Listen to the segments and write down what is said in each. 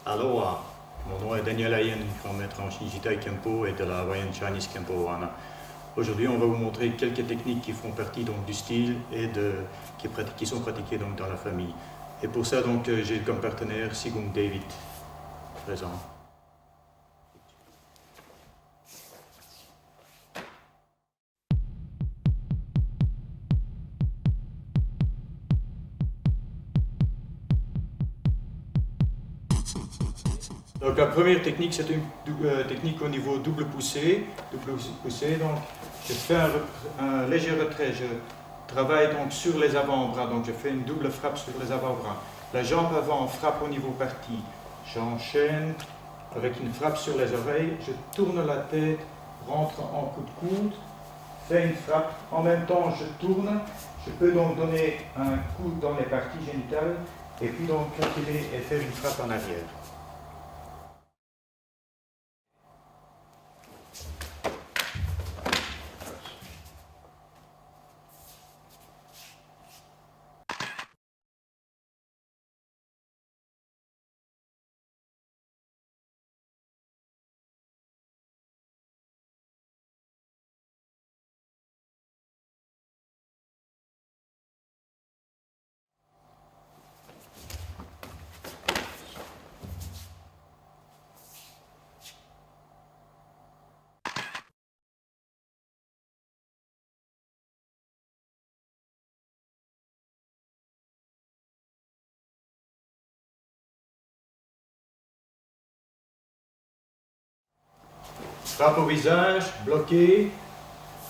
Aloha, mon nom est Daniel Ayen, grand maître en Shinjitai Kempo et de la Hawaiian Chinese Kempo Wana. Aujourd'hui, on va vous montrer quelques techniques qui font partie donc, du style et qui sont pratiquées donc, dans la famille. Et pour ça, donc, j'ai comme partenaire Sigung David, présent. Donc la première technique, c'est une technique au niveau double poussée. Donc je fais un léger retrait, je travaille donc sur les avant-bras, donc je fais une double frappe sur les avant-bras. La jambe avant frappe au niveau parti. J'enchaîne avec une frappe sur les oreilles, je tourne la tête, rentre en coup de coude, fais une frappe, en même temps je tourne, je peux donc donner un coup dans les parties génitales et puis donc reculer et faire une frappe en arrière. Frappe au visage, bloqué,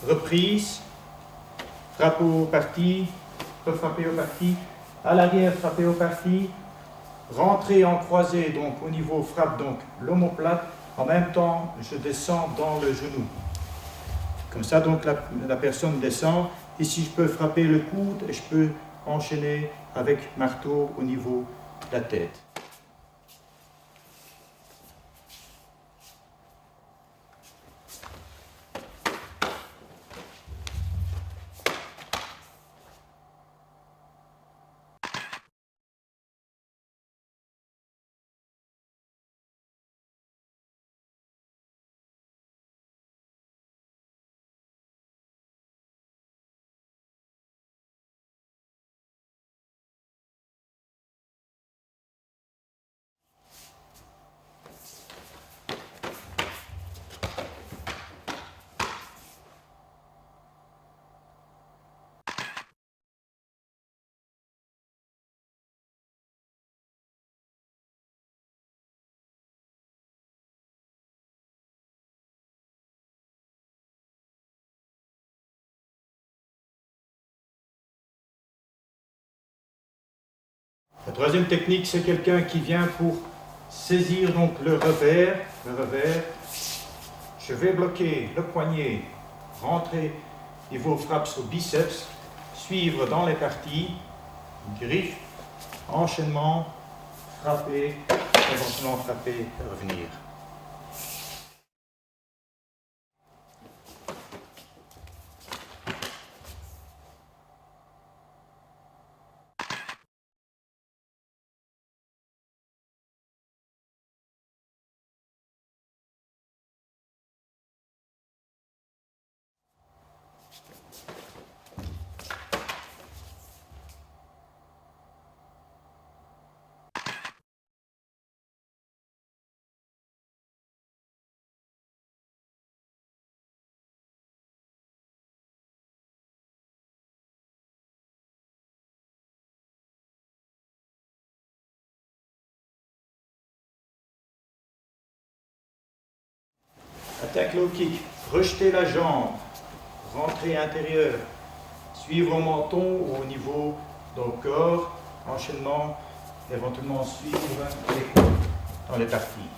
reprise, frappe au parti, refrapper au parti, à l'arrière frapper au parti, rentrer en croisée, donc au niveau frappe, donc l'omoplate, en même temps je descends dans le genou. Comme ça donc la personne descend, ici je peux frapper le coude et je peux enchaîner avec marteau au niveau de la tête. La troisième technique, c'est quelqu'un qui vient pour saisir donc le revers. Je vais bloquer le poignet, rentrer niveau frappe sur biceps, suivre dans les parties, griffe, enchaînement, frapper, éventuellement frapper et revenir. Attaque low kick, rejeter la jambe, rentrer intérieur, suivre au menton ou au niveau du corps, enchaînement, éventuellement suivre les coudes dans les parties.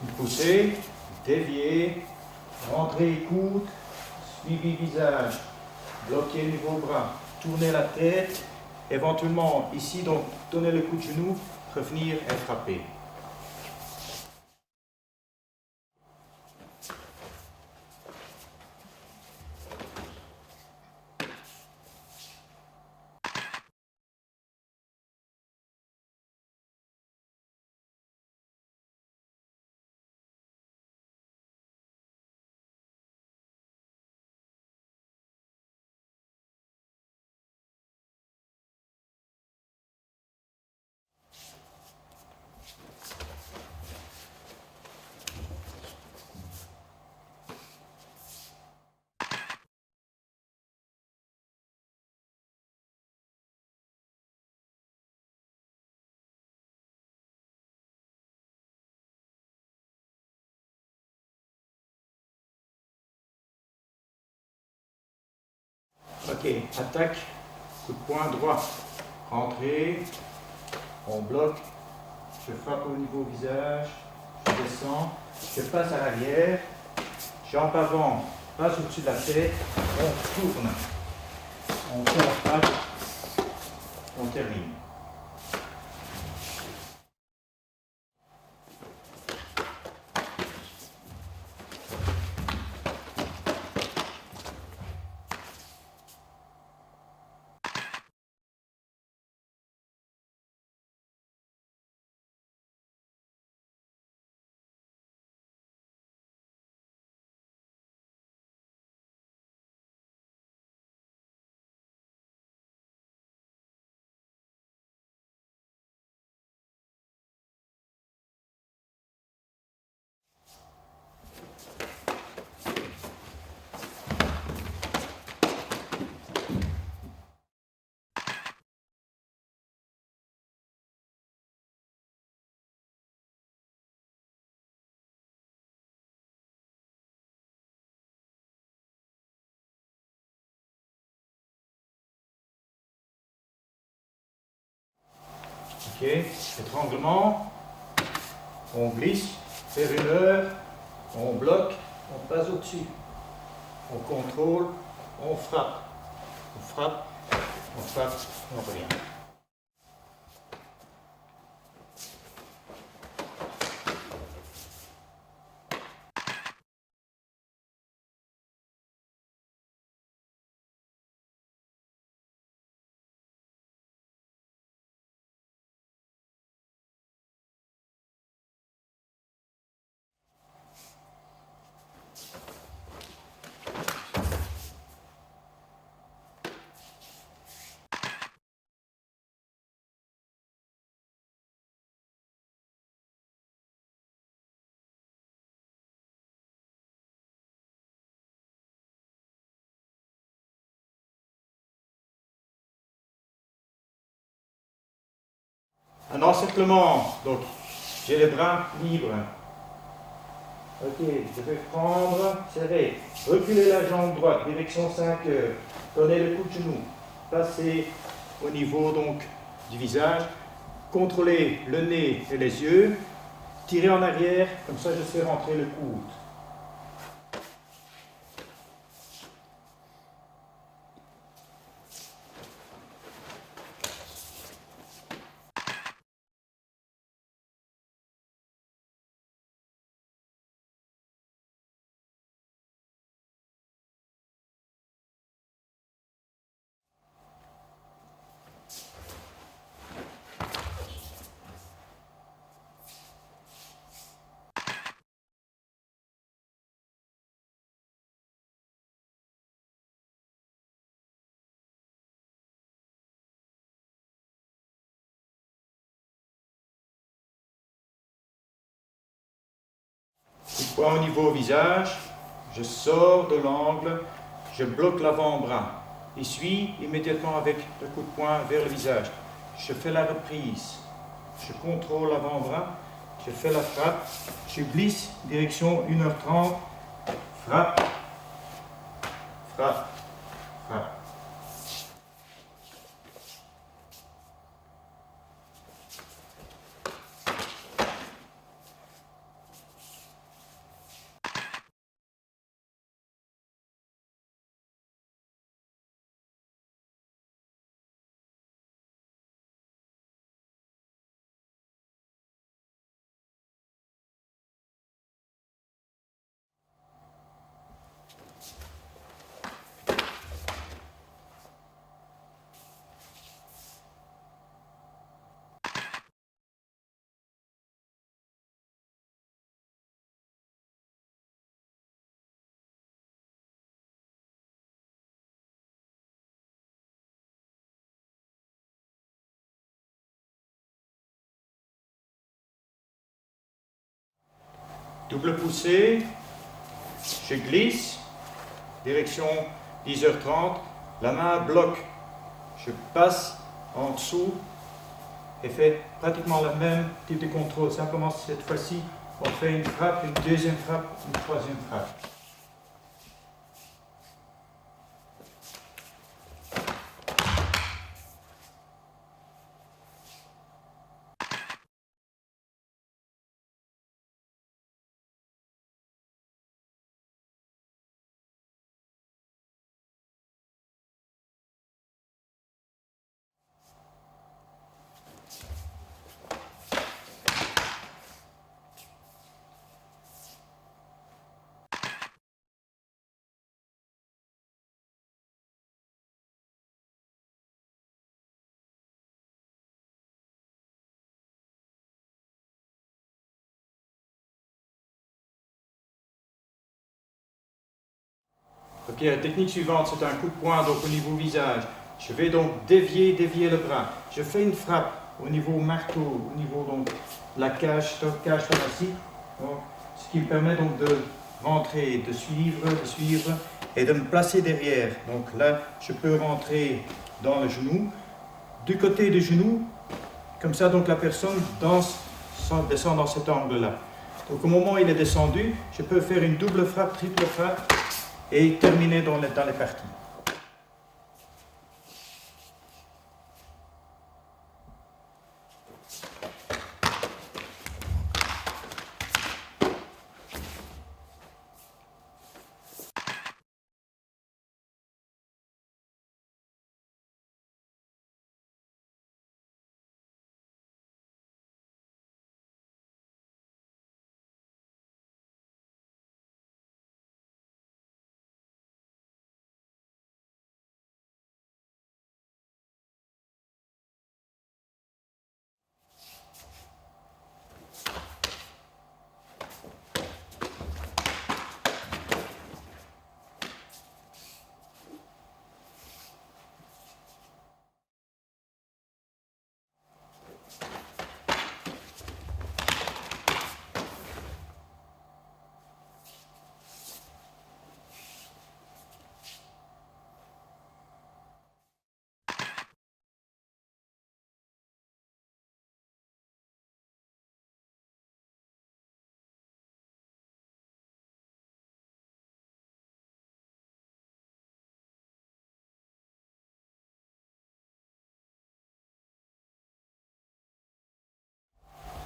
Une poussée, dévier, rentrer coude, suivi visage, bloquer le niveau bras, tourner la tête, éventuellement ici, donc donner le coup de genou, revenir et frapper. Ok, attaque, coup de poing droit, rentrée, on bloque, je frappe au niveau visage, je descends, je passe à l'arrière, jambe avant, passe au-dessus de la tête, on tourne, on fait la frappe, on termine. Ok, étranglement, on glisse, faire une heure, on bloque, on passe au-dessus, on contrôle, on frappe, on frappe, on frappe, on revient. Un encerclement, donc j'ai les bras libres. Ok, je vais prendre, serrer, reculer la jambe droite, direction 5 heures, donner le coup de genou, passer au niveau donc du visage, contrôler le nez et les yeux, tirer en arrière, comme ça je fais rentrer le coude. Coup de poing au niveau visage, je sors de l'angle, je bloque l'avant-bras, essuie immédiatement avec le coup de poing vers le visage. Je fais la reprise, je contrôle l'avant-bras, je fais la frappe, je glisse direction 1h30, frappe, frappe, frappe. Double poussée, je glisse, direction 10h30, la main bloque, je passe en dessous et fais pratiquement le même type de contrôle, simplement cette fois-ci on fait une frappe, une deuxième frappe, une troisième frappe. Ok, la technique suivante, c'est un coup de poing donc au niveau visage. Je vais donc dévier le bras. Je fais une frappe au niveau marteau, au niveau donc la cage thoracique, donc, ce qui me permet donc de rentrer, de suivre et de me placer derrière. Donc là, je peux rentrer dans le genou. Du côté du genou, comme ça, donc la personne descend dans cet angle-là. Donc au moment où il est descendu, je peux faire une double frappe, triple frappe, et terminer dans les parties.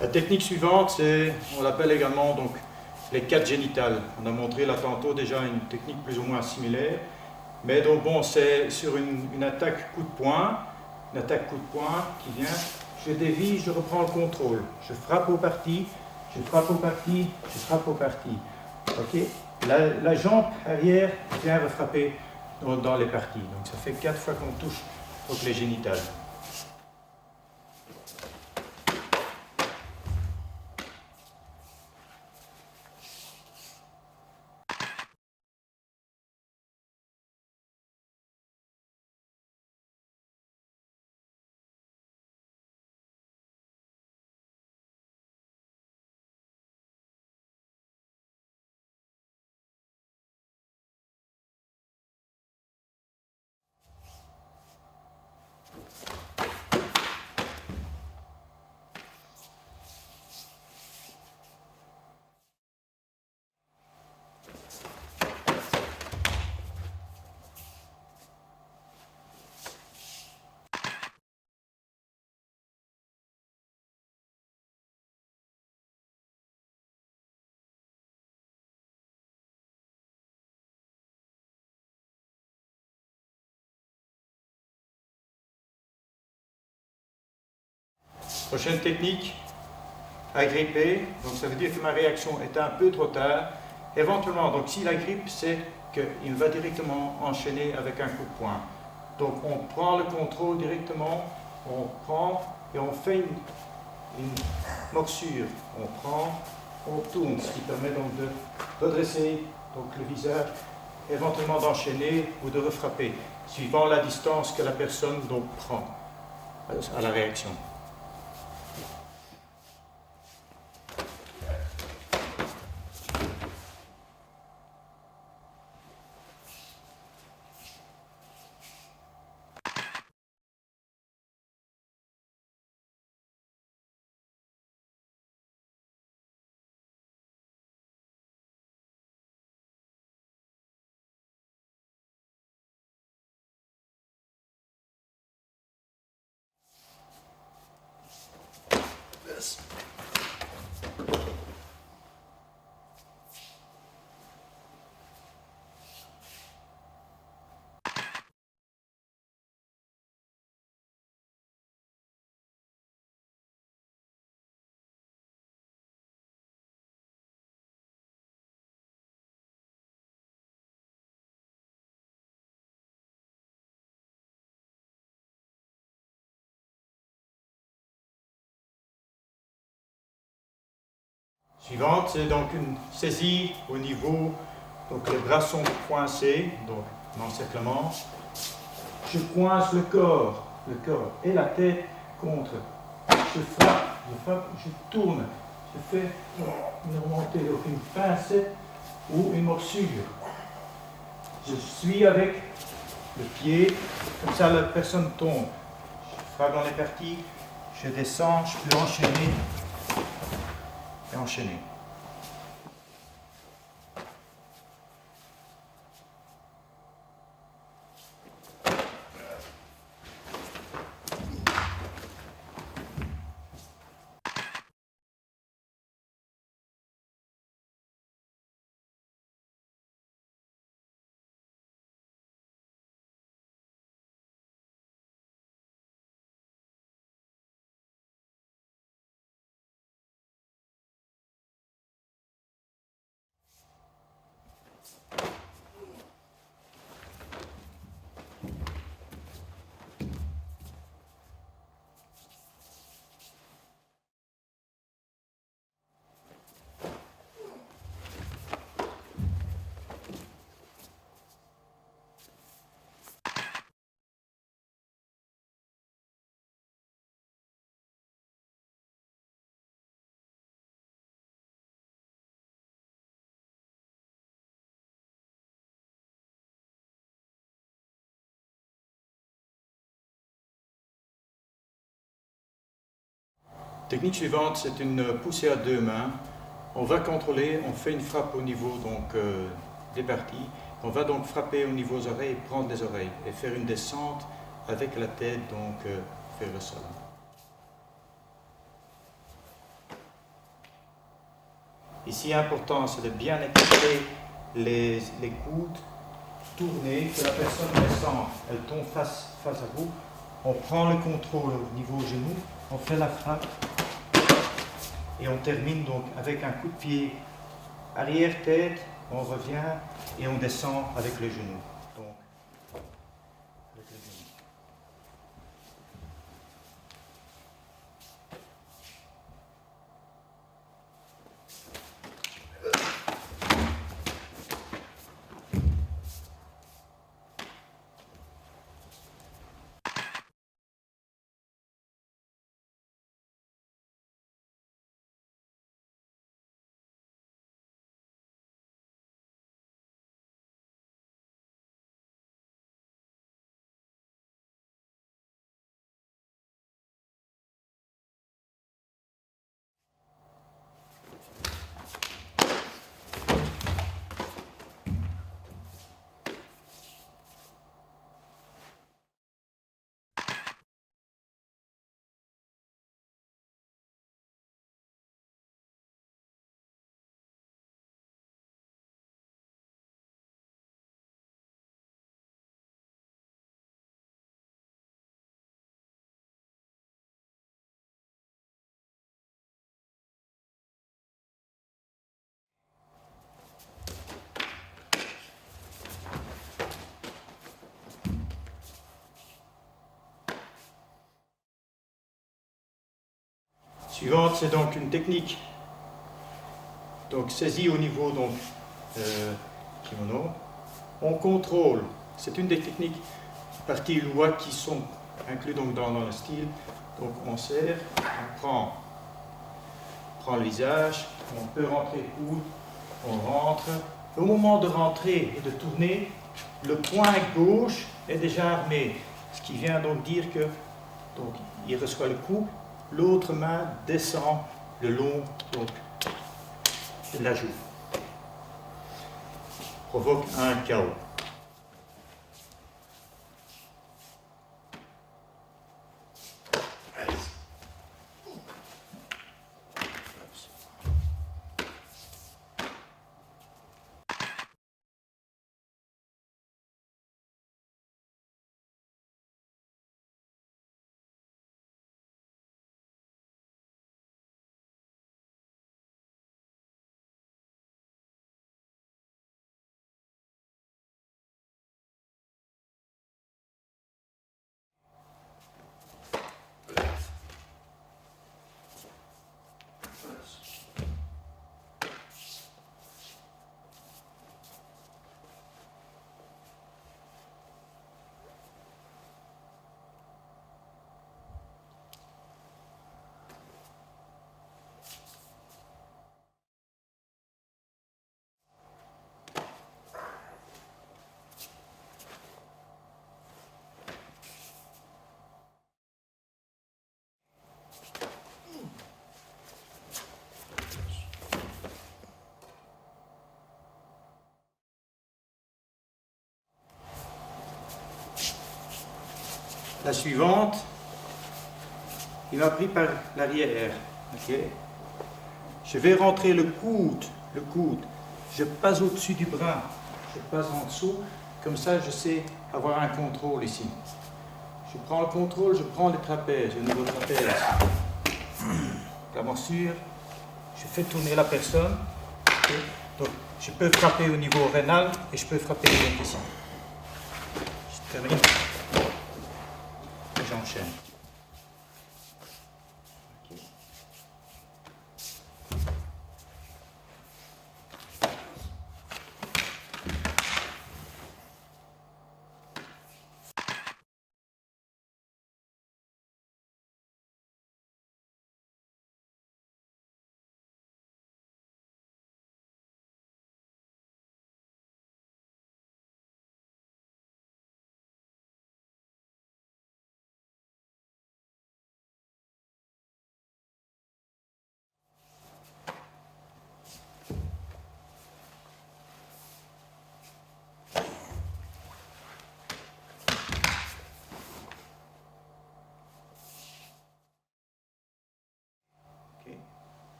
La technique suivante, on l'appelle également donc les 4 génitales. On a montré là tantôt déjà une technique plus ou moins similaire. Mais donc bon, c'est sur une attaque coup de poing, qui vient, je dévie, je reprends le contrôle. Je frappe au parti, je frappe au parti, je frappe au parti. Ok, la jambe arrière vient refrapper dans les parties. Donc ça fait 4 fois qu'on touche donc les génitales. Prochaine technique, agripper. Donc ça veut dire que ma réaction est un peu trop tard. Éventuellement, donc si la grippe, c'est qu'il va directement enchaîner avec un coup de poing. Donc on prend le contrôle directement, on prend et on fait une morsure. On prend, on tourne, ce qui permet donc de redresser donc, le visage, éventuellement d'enchaîner ou de refrapper, suivant la distance que la personne donc, prend à la réaction. Suivante, c'est donc une saisie au niveau, donc les bras sont coincés, donc l'encerclement. Je coince le corps et la tête contre. Je frappe, je tourne, je fais une remontée, donc une pincette ou une morsure. Je suis avec le pied, comme ça la personne tombe. Je frappe dans les parties, je descends, je peux enchaîner et enchaîner. Technique suivante, c'est une poussée à deux mains. On va contrôler, on fait une frappe au niveau des parties. On va donc frapper au niveau des oreilles, prendre les oreilles et faire une descente avec la tête vers le sol. Ici, important, c'est de bien écarter les coudes, tourner, que la personne descend, elle tombe face à vous. On prend le contrôle au niveau genou, on fait la frappe et on termine donc avec un coup de pied arrière-tête, on revient et on descend avec le genou. Donc, avec le genou. Suivante, c'est donc une technique. Donc saisie au niveau kimono. On contrôle. C'est une des techniques parties loi qui sont incluses dans le style. Donc on serre, on prend le visage, on peut rentrer le coude, on rentre. Au moment de rentrer et de tourner, le poing gauche est déjà armé. Ce qui vient donc dire que il reçoit le coup, l'autre main descend le long de la joue. Provoque un chaos. La suivante, il m'a pris par l'arrière. Okay. Je vais rentrer le coude. Je passe au-dessus du bras, je passe en dessous, comme ça je sais avoir un contrôle ici. Je prends le contrôle, je prends les trapèzes, au niveau trapèze. La morsure, je fais tourner la personne. Okay. Donc je peux frapper au niveau rénal et je peux frapper ici. Je termine et j'enchaîne.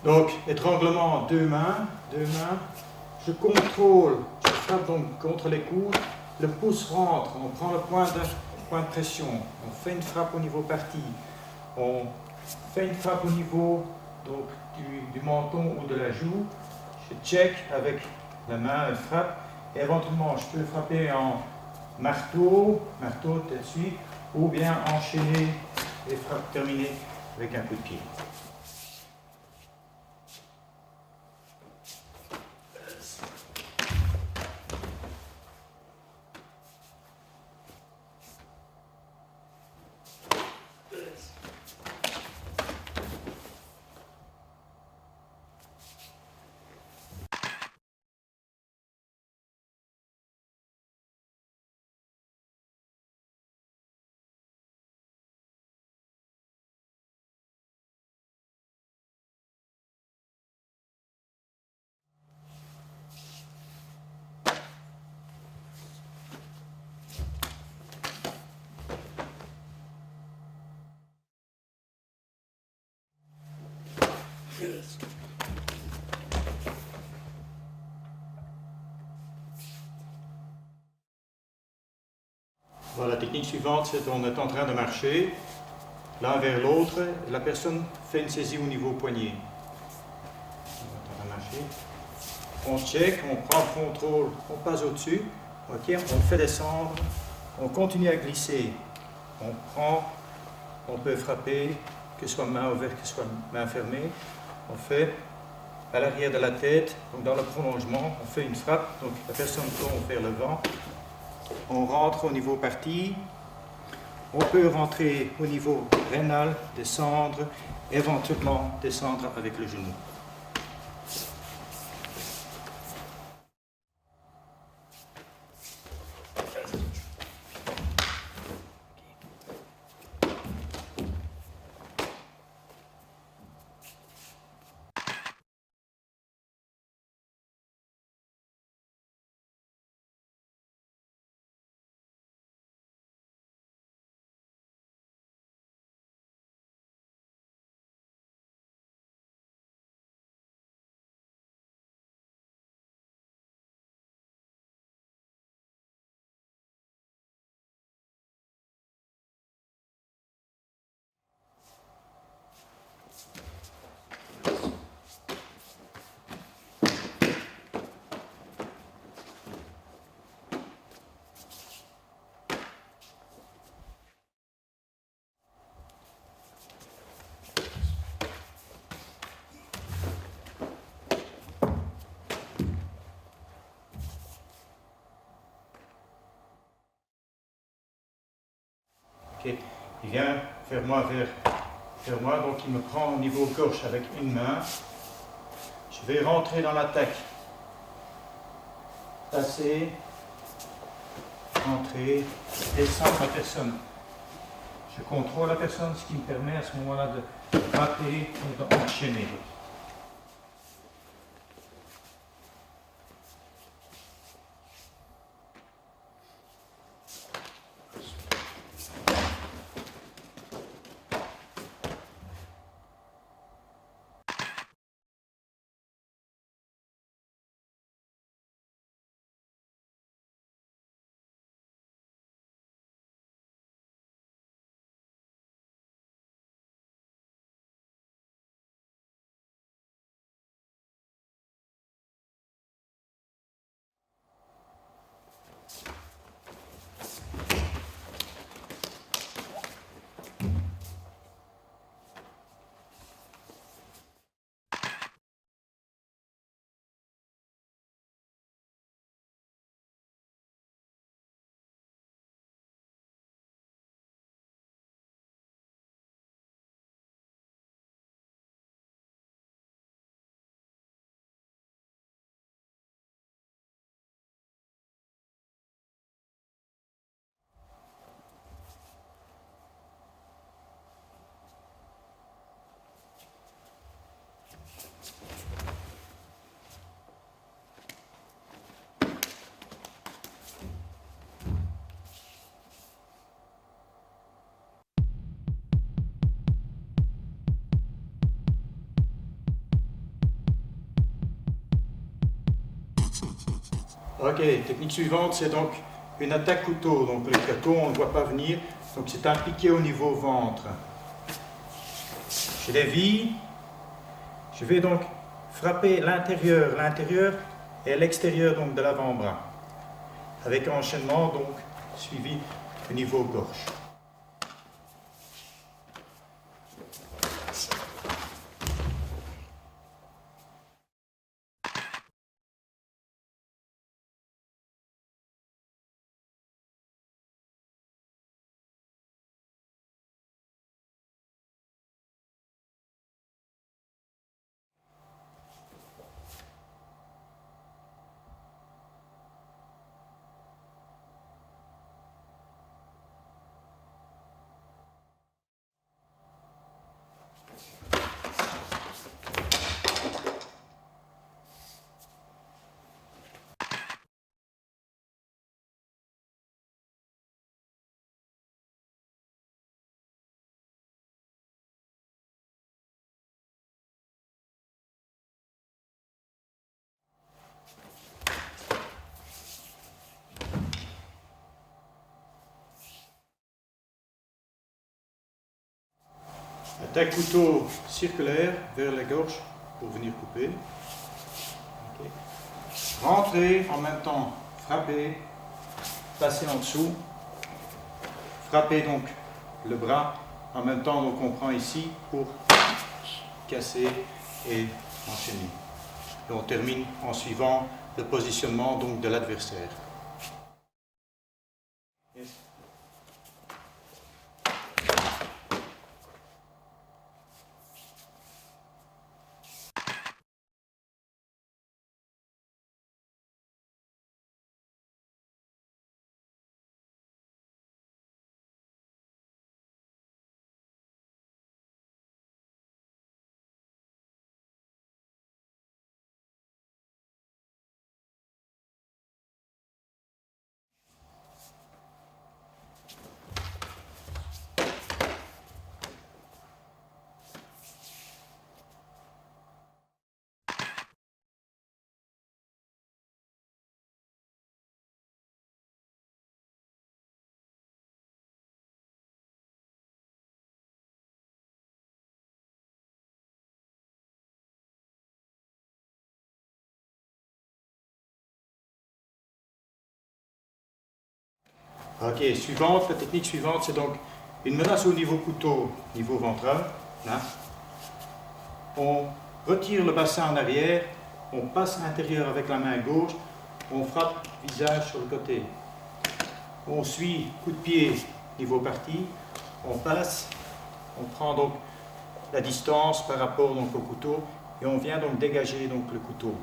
Donc, étranglement, deux mains, je contrôle, je frappe donc contre les coudes, le pouce rentre, on prend le point de pression, on fait une frappe au niveau parti, on fait une frappe au niveau donc, du menton ou de la joue, je check avec la main, elle frappe, et éventuellement je peux frapper en marteau tout de suite, ou bien enchaîner et terminer avec un coup de pied. Voilà, la technique suivante, c'est qu'on est en train de marcher l'un vers l'autre, la personne fait une saisie au niveau poignet. On est en train de marcher. On check, on prend le contrôle, on passe au-dessus, okay, on fait descendre, on continue à glisser. On prend, on peut frapper, que ce soit main ouverte, que ce soit main fermée. On fait à l'arrière de la tête, donc dans le prolongement, on fait une frappe, donc la personne tombe vers le vent. On rentre au niveau parti, on peut rentrer au niveau rénal, descendre, éventuellement descendre avec le genou. Okay. Il vient vers moi, donc il me prend au niveau gauche avec une main. Je vais rentrer dans l'attaque. Passer, entrer, descendre la personne Je contrôle la personne, ce qui me permet à ce moment-là de frapper et d'enchaîner. Ok, technique suivante, c'est donc une attaque couteau. Donc le couteau, on ne le voit pas venir, donc c'est impliqué au niveau ventre. Je dévie, je vais donc frapper l'intérieur et l'extérieur donc de l'avant-bras, avec un enchaînement donc suivi au niveau gorge. Attaque couteau circulaire vers la gorge pour venir couper. Okay. Rentrer en même temps, frapper, passer en dessous, frapper donc le bras en même temps, donc on prend ici pour casser et enchaîner. Et on termine en suivant le positionnement donc de l'adversaire. Yes. Ok, suivante, la technique suivante, c'est donc une menace au niveau couteau, niveau ventral. Là. On retire le bassin en arrière, on passe à l'intérieur avec la main gauche, on frappe visage sur le côté. On suit coup de pied niveau partie, on passe, on prend donc la distance par rapport donc, au couteau et on vient donc dégager donc, le couteau.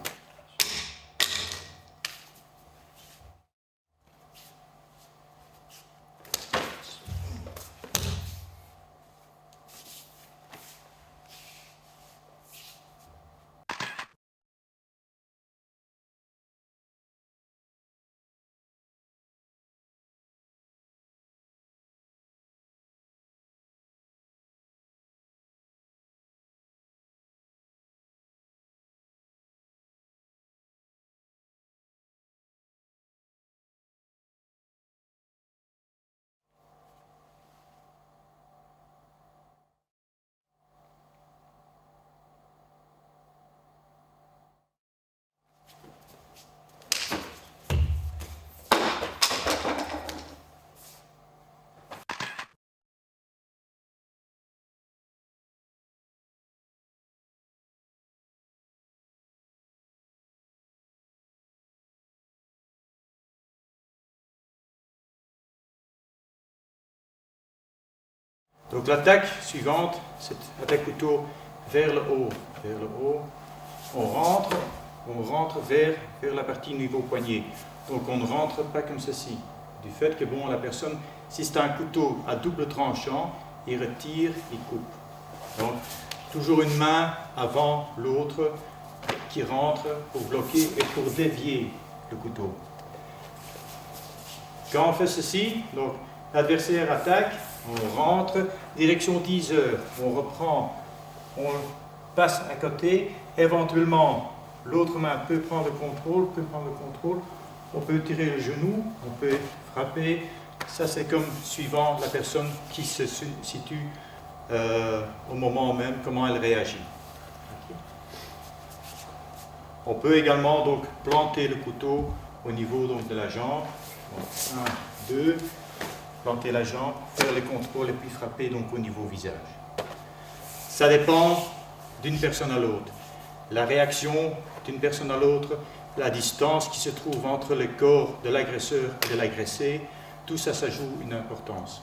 Donc l'attaque suivante, c'est attaque couteau vers le haut. Vers le haut. On rentre vers la partie niveau poignet. Donc on ne rentre pas comme ceci. Du fait que bon, la personne, si c'est un couteau à double tranchant, il retire, il coupe. Donc toujours une main avant l'autre qui rentre pour bloquer et pour dévier le couteau. Quand on fait ceci, donc l'adversaire attaque, on rentre, direction 10 heures, on reprend, on passe à côté, éventuellement l'autre main peut prendre le contrôle, on peut tirer le genou, on peut frapper, ça c'est comme suivant la personne qui se situe au moment même, comment elle réagit. On peut également donc planter le couteau au niveau donc, de la jambe, donc, 1, 2, planter la jambe, faire les contrôles et puis frapper donc au niveau visage. Ça dépend d'une personne à l'autre. La réaction d'une personne à l'autre, la distance qui se trouve entre le corps de l'agresseur et de l'agressé, tout ça, ça joue une importance.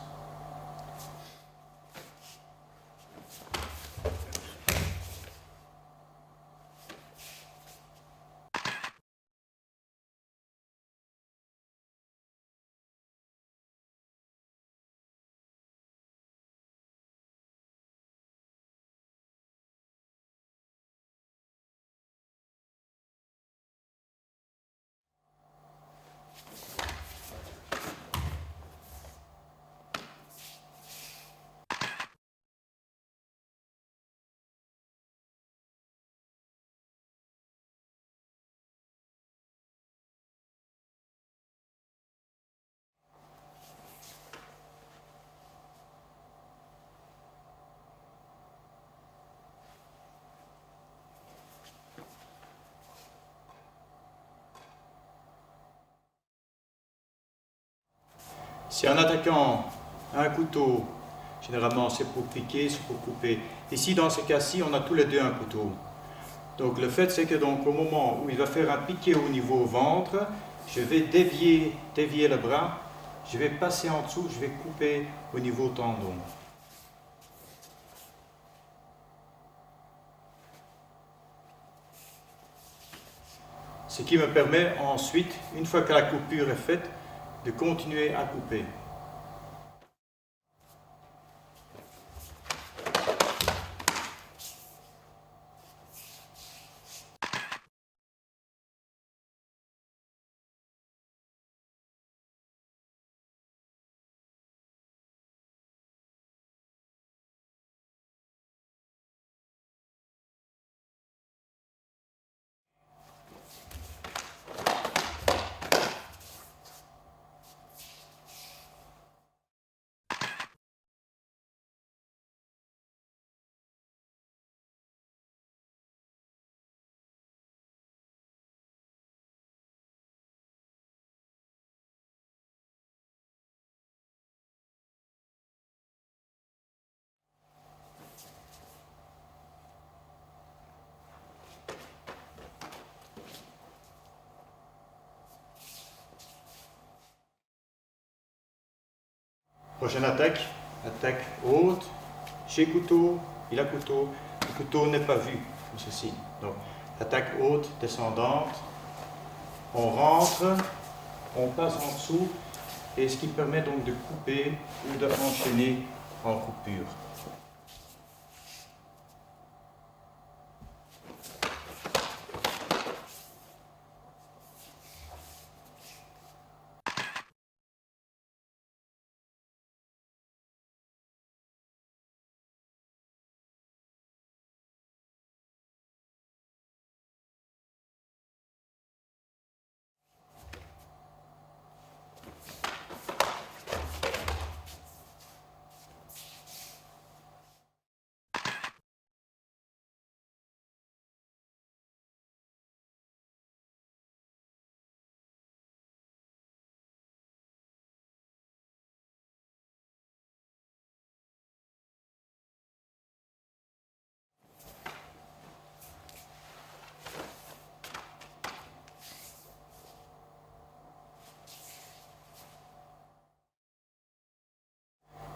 Si un attaquant a un couteau, généralement c'est pour piquer, c'est pour couper. Ici, dans ce cas-ci, on a tous les deux un couteau. Donc le fait, c'est que donc, au moment où il va faire un piqué au niveau ventre, je vais dévier le bras, je vais passer en dessous, je vais couper au niveau tendon. Ce qui me permet ensuite, une fois que la coupure est faite, de continuer à couper. Prochaine attaque, attaque haute, j'ai couteau, il a couteau, le couteau n'est pas vu, comme ceci. Donc, attaque haute, descendante, on rentre, on passe en dessous, et ce qui permet donc de couper ou d'enchaîner en coupure.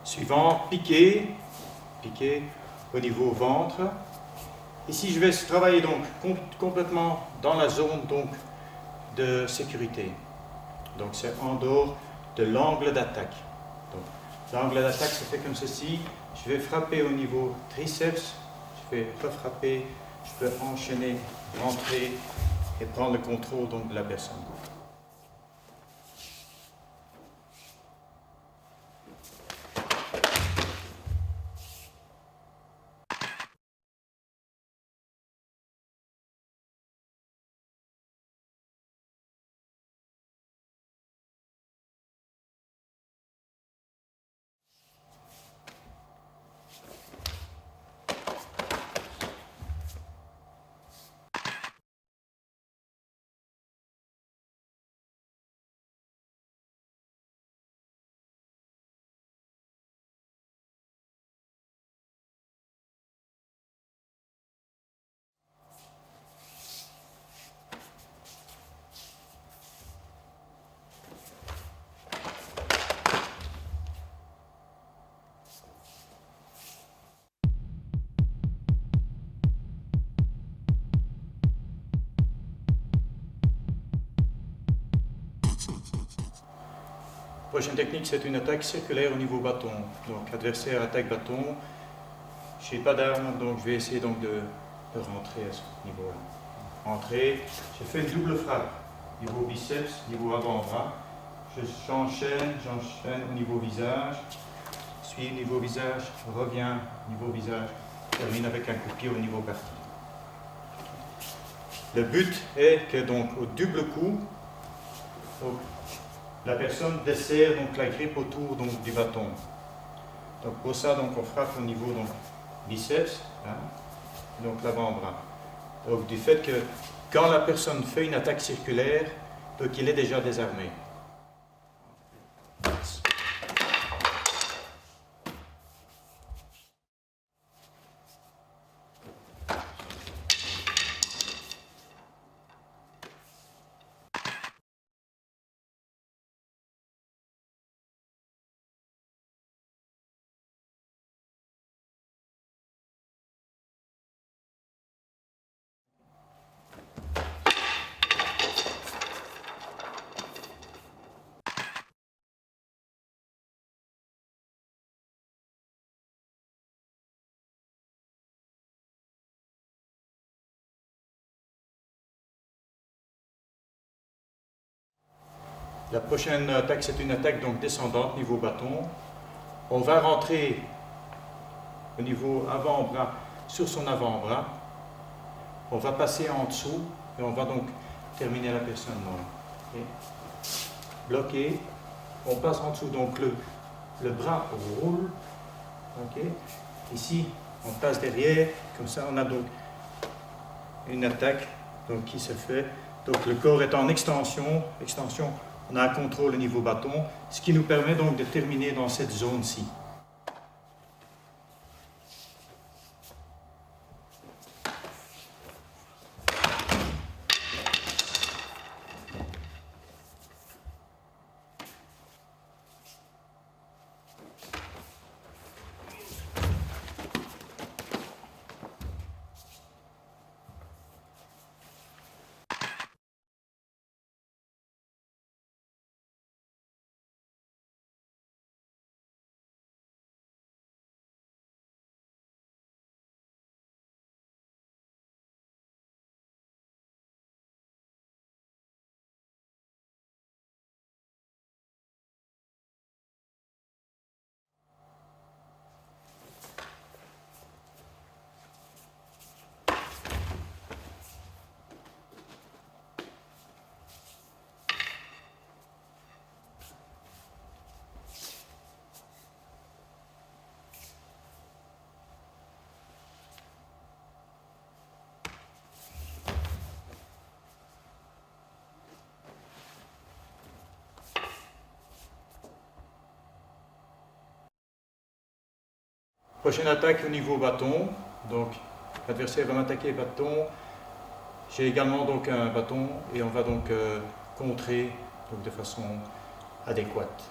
Suivant, piqué, piqué au niveau ventre. Ici, je vais travailler donc complètement dans la zone donc, de sécurité. Donc c'est en dehors de l'angle d'attaque. L'angle d'attaque se fait comme ceci. Je vais frapper au niveau triceps, je vais refrapper, je peux enchaîner, rentrer et prendre le contrôle donc, de la personne. Prochaine technique, c'est une attaque circulaire au niveau bâton. Donc, adversaire attaque bâton. Je n'ai pas d'arme, donc je vais essayer donc de rentrer à ce niveau-là. Rentrer, je fais une double frappe. Niveau biceps, niveau avant-bras. J'enchaîne au niveau visage. Suis niveau visage, reviens niveau visage. Termine avec un coup de pied au niveau partie. Le but est que donc au double coup, donc, la personne desserre donc la grippe autour donc, du bâton. Donc pour ça, donc, on frappe au niveau donc, biceps, hein, donc l'avant-bras. Donc du fait que quand la personne fait une attaque circulaire, donc il est déjà désarmé. La prochaine attaque, c'est une attaque donc descendante, niveau bâton. On va rentrer au niveau avant-bras sur son avant-bras. On va passer en dessous et on va donc terminer la personne. Okay. Bloqué. On passe en dessous, donc le bras roule. Okay. Ici, on passe derrière. Comme ça, on a donc une attaque donc, qui se fait. Donc le corps est en extension. On a un contrôle au niveau bâton, ce qui nous permet donc de terminer dans cette zone-ci. Prochaine attaque au niveau bâton. Donc l'adversaire va m'attaquer bâton. J'ai également donc un bâton et on va donc contrer donc, de façon adéquate.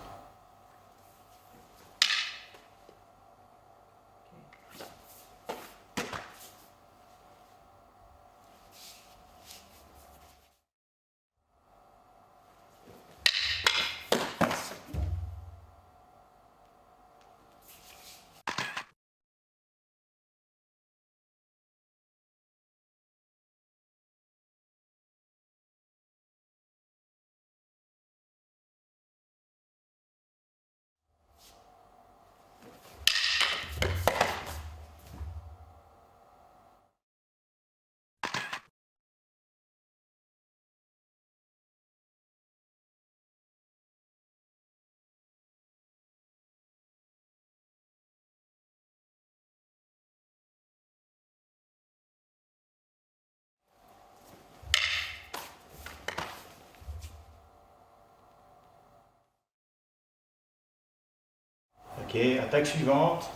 Ok, attaque suivante.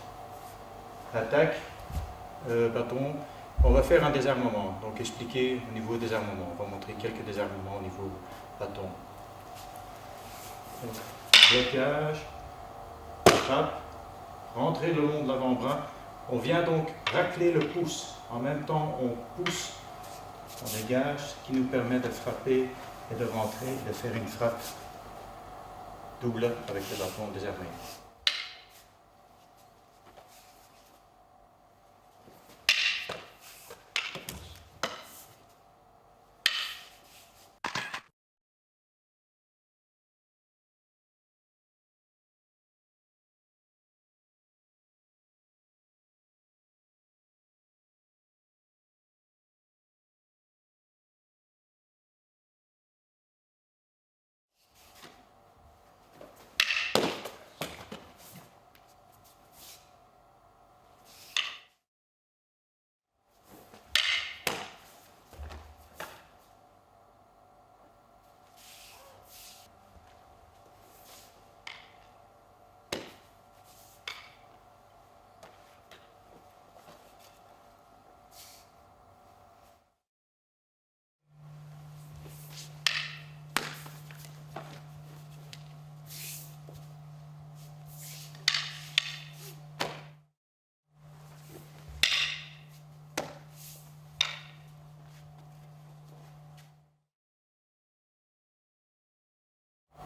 Attaque, bâton. On va faire un désarmement, donc expliquer au niveau désarmement. On va montrer quelques désarmements au niveau bâton. Donc, blocage, frappe, rentrer le long de l'avant-bras. On vient donc racler le pouce. En même temps, on pousse, on dégage, ce qui nous permet de frapper et de rentrer et de faire une frappe double avec le bâton désarmé.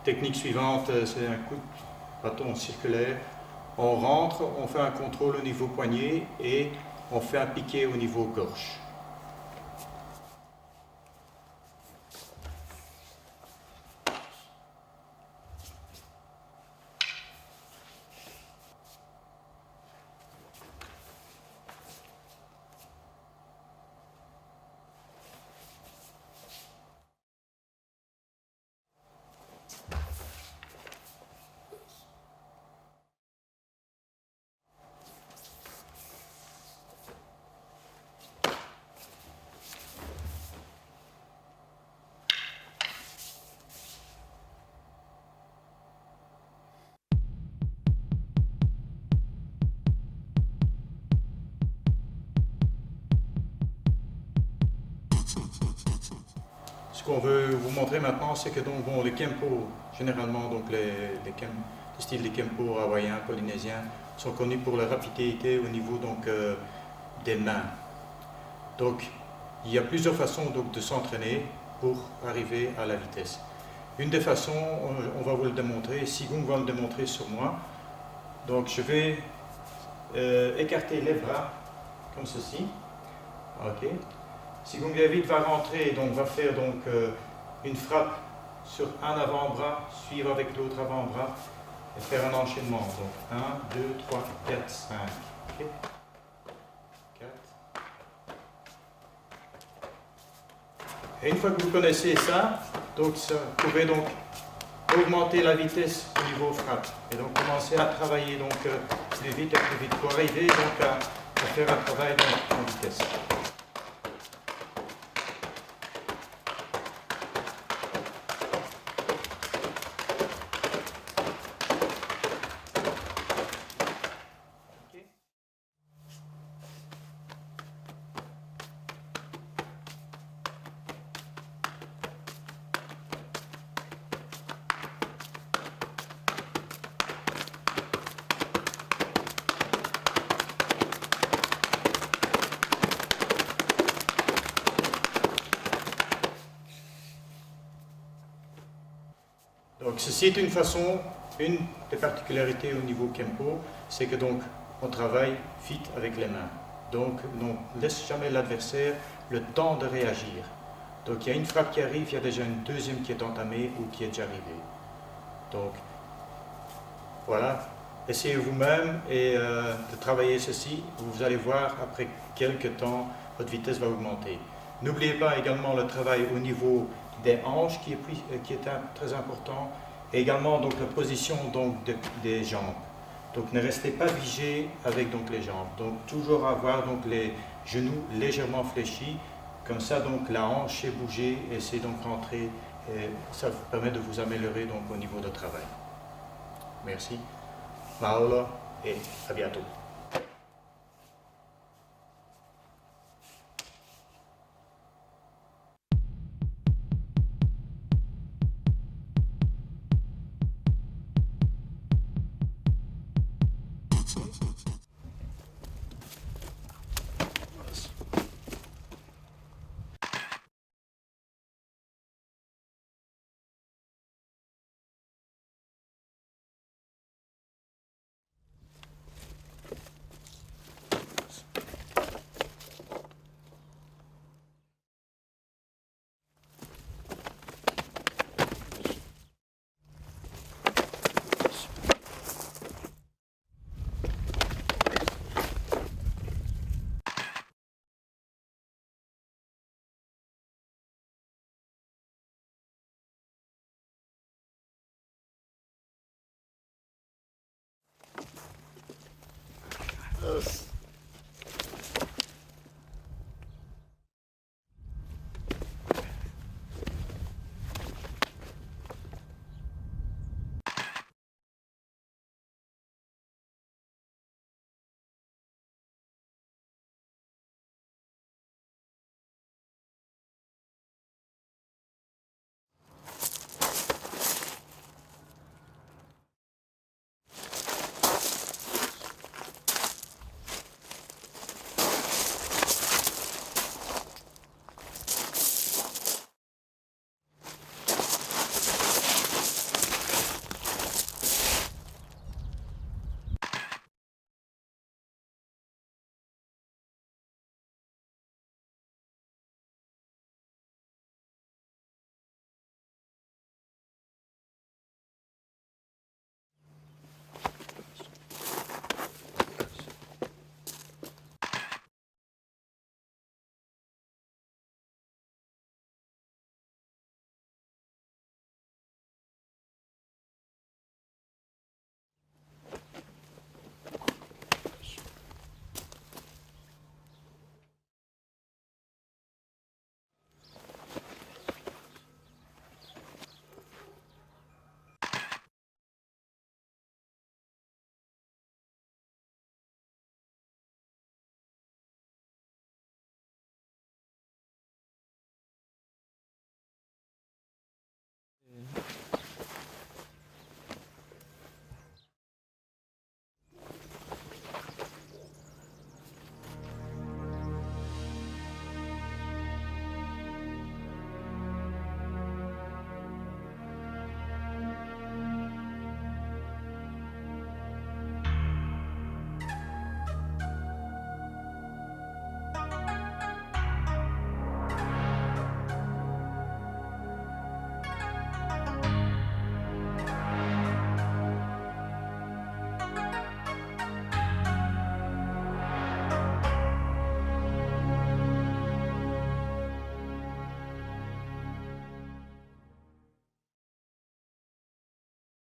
Technique suivante, c'est un coup de bâton circulaire. On rentre, on fait un contrôle au niveau poignet et on fait un piqué au niveau gorge. Ce qu'on veut vous montrer maintenant, c'est que donc, bon, les kempo, généralement donc les styles de kempo hawaïens, polynésiens, sont connus pour leur rapidité au niveau donc, des mains. Donc il y a plusieurs façons donc, de s'entraîner pour arriver à la vitesse. Une des façons, on va vous le démontrer, Sigung va le démontrer sur moi. Donc je vais écarter les bras comme ceci. Ok. Sigung David va rentrer, donc va faire donc, une frappe sur un avant-bras, suivre avec l'autre avant-bras et faire un enchaînement. Donc 1, 2, 3, 4, 5. Okay. 4. Et une fois que vous connaissez ça, donc vous pouvez donc augmenter la vitesse au niveau frappe et donc commencer à travailler donc, plus vite et plus vite pour arriver donc, à faire un travail donc, en vitesse. Donc ceci est une façon, une des particularités au niveau Kempo, c'est que donc on travaille vite avec les mains. Donc on ne laisse jamais l'adversaire le temps de réagir. Donc il y a une frappe qui arrive, il y a déjà une deuxième qui est entamée ou qui est déjà arrivée. Donc voilà, essayez vous-même et de travailler ceci, vous allez voir après quelques temps, votre vitesse va augmenter. N'oubliez pas également le travail au niveau des hanches qui est très important, et également donc, la position donc, des jambes. Donc ne restez pas figé avec donc, les jambes. Donc toujours avoir donc, les genoux légèrement fléchis, comme ça donc la hanche est bougée et c'est donc rentrer, et ça vous permet de vous améliorer donc, au niveau de travail. Merci. Paolo et à bientôt.